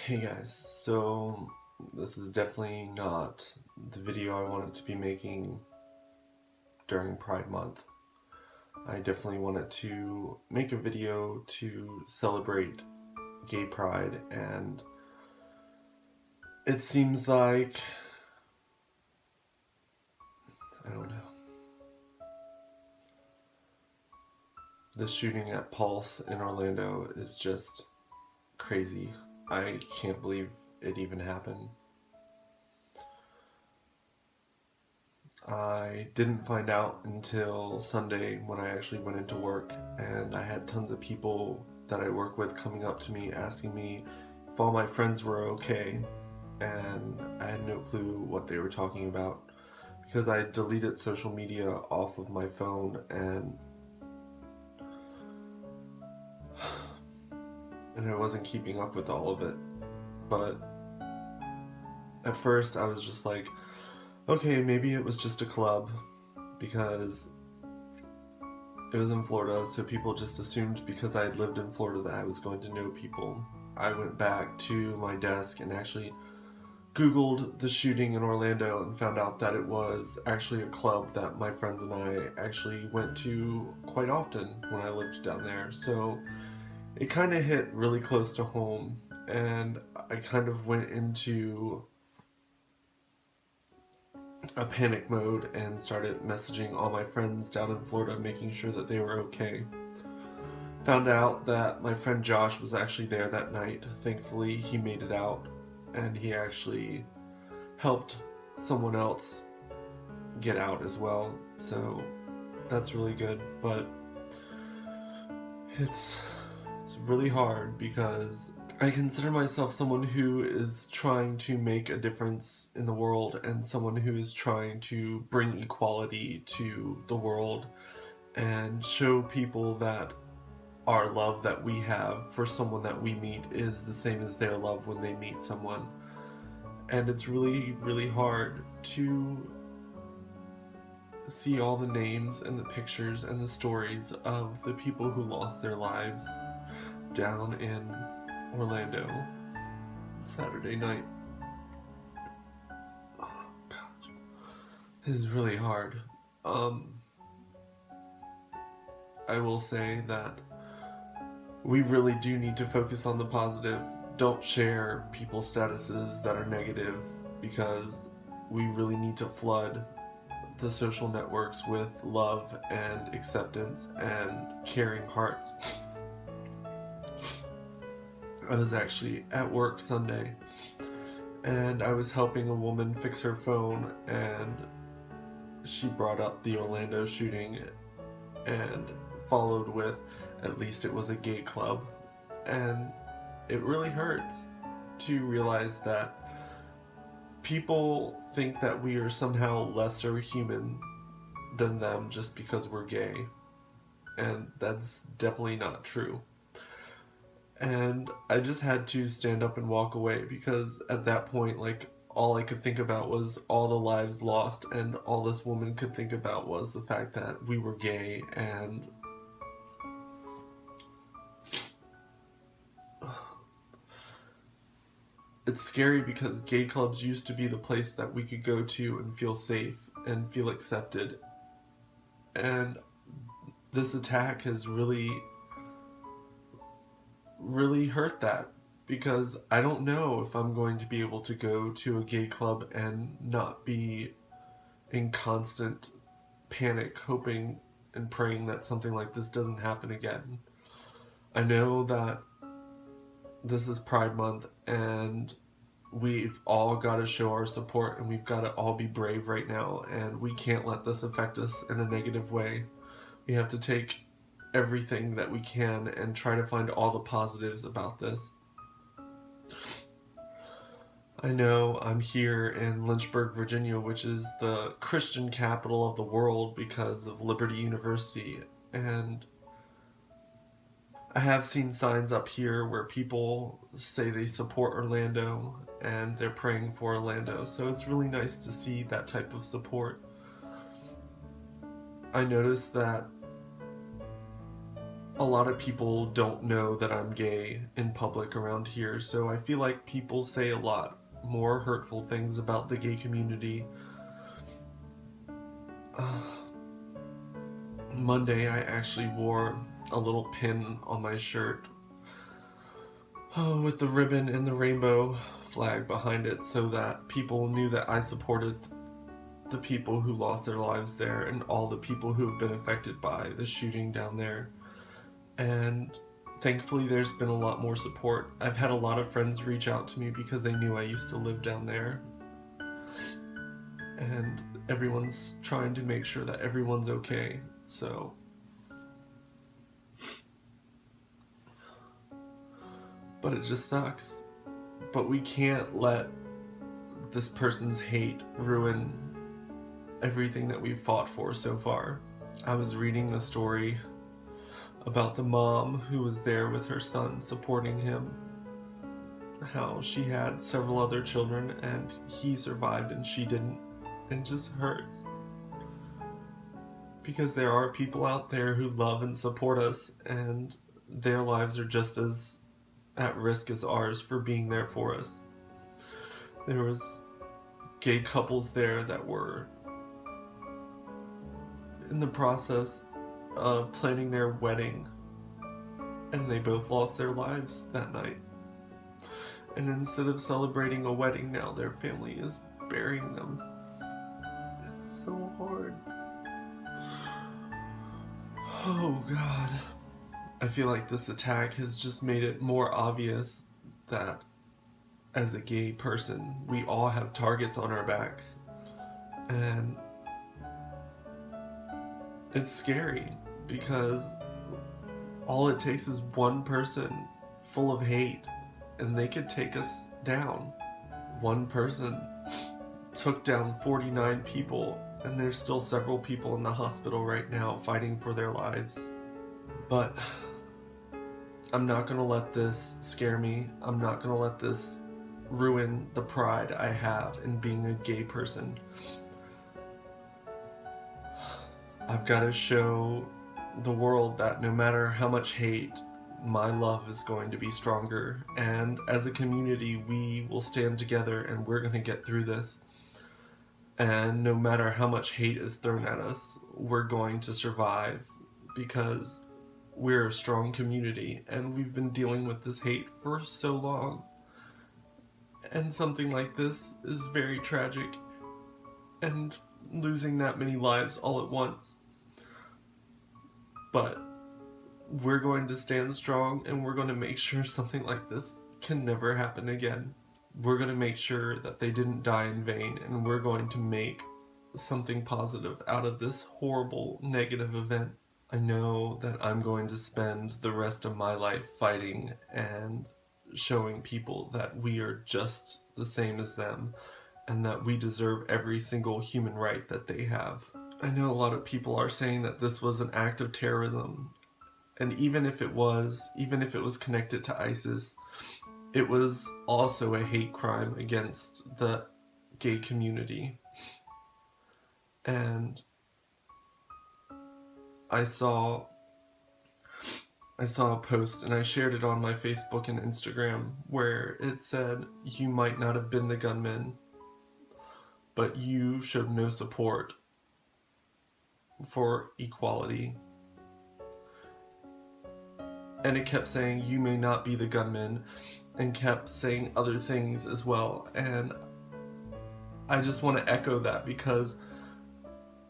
Hey guys, so this is definitely not the video I wanted to be making during Pride Month. I definitely wanted to make a video to celebrate gay pride, and it seems like, I don't know, the shooting at Pulse in Orlando is just crazy. I can't believe it even happened. I didn't find out until Sunday when I actually went into work, and I had tons of people that I work with coming up to me asking me if all my friends were okay, and I had no clue what they were talking about because I deleted social media off of my phone and I wasn't keeping up with all of it. But at first I was just like, okay, maybe it was just a club because it was in Florida, so people just assumed because I had lived in Florida that I was going to know people. I went back to my desk and actually Googled the shooting in Orlando and found out that it was actually a club that my friends and I actually went to quite often when I lived down there. So it kind of hit really close to home, and I kind of went into a panic mode and started messaging all my friends down in Florida, making sure that they were okay. Found out that my friend Josh was actually there that night. Thankfully, he made it out, and he actually helped someone else get out as well. So that's really good. But it's really hard because I consider myself someone who is trying to make a difference in the world and someone who is trying to bring equality to the world and show people that our love that we have for someone that we meet is the same as their love when they meet someone. And it's really, really hard to see all the names and the pictures and the stories of the people who lost their lives down in Orlando Saturday night. Oh gosh, this is really hard. I will say that we really do need to focus on the positive. Don't share people's statuses that are negative because we really need to flood the social networks with love and acceptance and caring hearts. I was actually at work Sunday and I was helping a woman fix her phone, and she brought up the Orlando shooting and followed with, at least it was a gay club. And it really hurts to realize that people think that we are somehow lesser human than them just because we're gay. And that's definitely not true. And I just had to stand up and walk away because at that point, like, all I could think about was all the lives lost, and all this woman could think about was the fact that we were gay. And it's scary because gay clubs used to be the place that we could go to and feel safe and feel accepted. And this attack has really, really hurt that because I don't know if I'm going to be able to go to a gay club and not be in constant panic, hoping and praying that something like this doesn't happen again. I know that this is Pride Month and we've all got to show our support and we've got to all be brave right now, and we can't let this affect us in a negative way. We have to take everything that we can and try to find all the positives about this. I know I'm here in Lynchburg, Virginia, which is the Christian capital of the world because of Liberty University, and I have seen signs up here where people say they support Orlando and they're praying for Orlando, so it's really nice to see that type of support. I noticed that a lot of people don't know that I'm gay in public around here, so I feel like people say a lot more hurtful things about the gay community. Monday, I actually wore a little pin on my shirt with the ribbon and the rainbow flag behind it so that people knew that I supported the people who lost their lives there and all the people who have been affected by the shooting down there. And thankfully there's been a lot more support. I've had a lot of friends reach out to me because they knew I used to live down there. And everyone's trying to make sure that everyone's okay. So but it just sucks. But we can't let this person's hate ruin everything that we've fought for so far. I was reading the story about the mom who was there with her son supporting him, how she had several other children and he survived and she didn't. It just hurts because there are people out there who love and support us and their lives are just as at risk as ours for being there for us. There was gay couples there that were in the process of planning their wedding, and they both lost their lives that night. And instead of celebrating a wedding now, their family is burying them. It's so hard. Oh God. I feel like this attack has just made it more obvious that as a gay person, we all have targets on our backs. And it's scary because all it takes is one person full of hate and they could take us down. One person took down 49 people and there's still several people in the hospital right now fighting for their lives. But I'm not gonna let this scare me. I'm not gonna let this ruin the pride I have in being a gay person. I've got to show the world that no matter how much hate, my love is going to be stronger. And as a community, we will stand together and we're going to get through this. And no matter how much hate is thrown at us, we're going to survive because we're a strong community and we've been dealing with this hate for so long. And something like this is very tragic, and losing that many lives all at once. But we're going to stand strong and we're going to make sure something like this can never happen again. We're going to make sure that they didn't die in vain, and we're going to make something positive out of this horrible negative event. I know that I'm going to spend the rest of my life fighting and showing people that we are just the same as them and that we deserve every single human right that they have. I know a lot of people are saying that this was an act of terrorism, and even if it was connected to ISIS, it was also a hate crime against the gay community. And I saw a post and I shared it on my Facebook and Instagram where it said, "You might not have been the gunman, but you showed no support for equality." And it kept saying, "You may not be the gunman," and kept saying other things as well. And I just want to echo that, because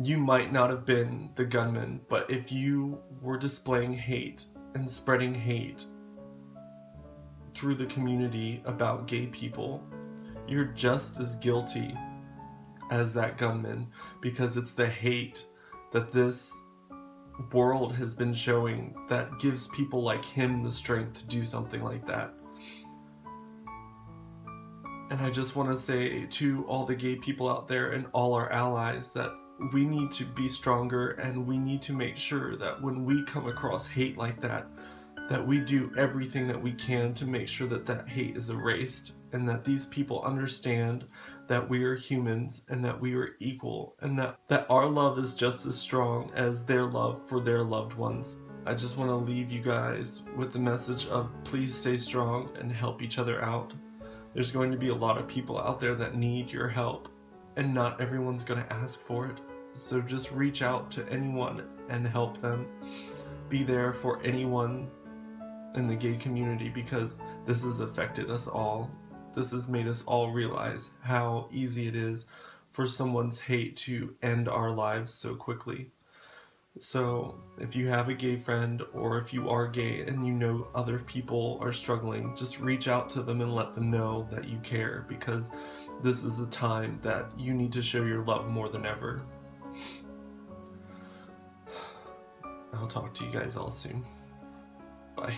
you might not have been the gunman, but if you were displaying hate and spreading hate through the community about gay people, you're just as guilty as that gunman, because it's the hate that this world has been showing that gives people like him the strength to do something like that. And I just want to say to all the gay people out there and all our allies that we need to be stronger, and we need to make sure that when we come across hate like that, that we do everything that we can to make sure that that hate is erased, and that these people understand that we are humans and that we are equal, and that our love is just as strong as their love for their loved ones. I just want to leave you guys with the message of please stay strong and help each other out. There's going to be a lot of people out there that need your help, and not everyone's going to ask for it. So just reach out to anyone and help them. Be there for anyone in the gay community, because this has affected us all. This has made us all realize how easy it is for someone's hate to end our lives so quickly. So if you have a gay friend, or if you are gay and you know other people are struggling, just reach out to them and let them know that you care, because this is a time that you need to show your love more than ever. I'll talk to you guys all soon. Bye.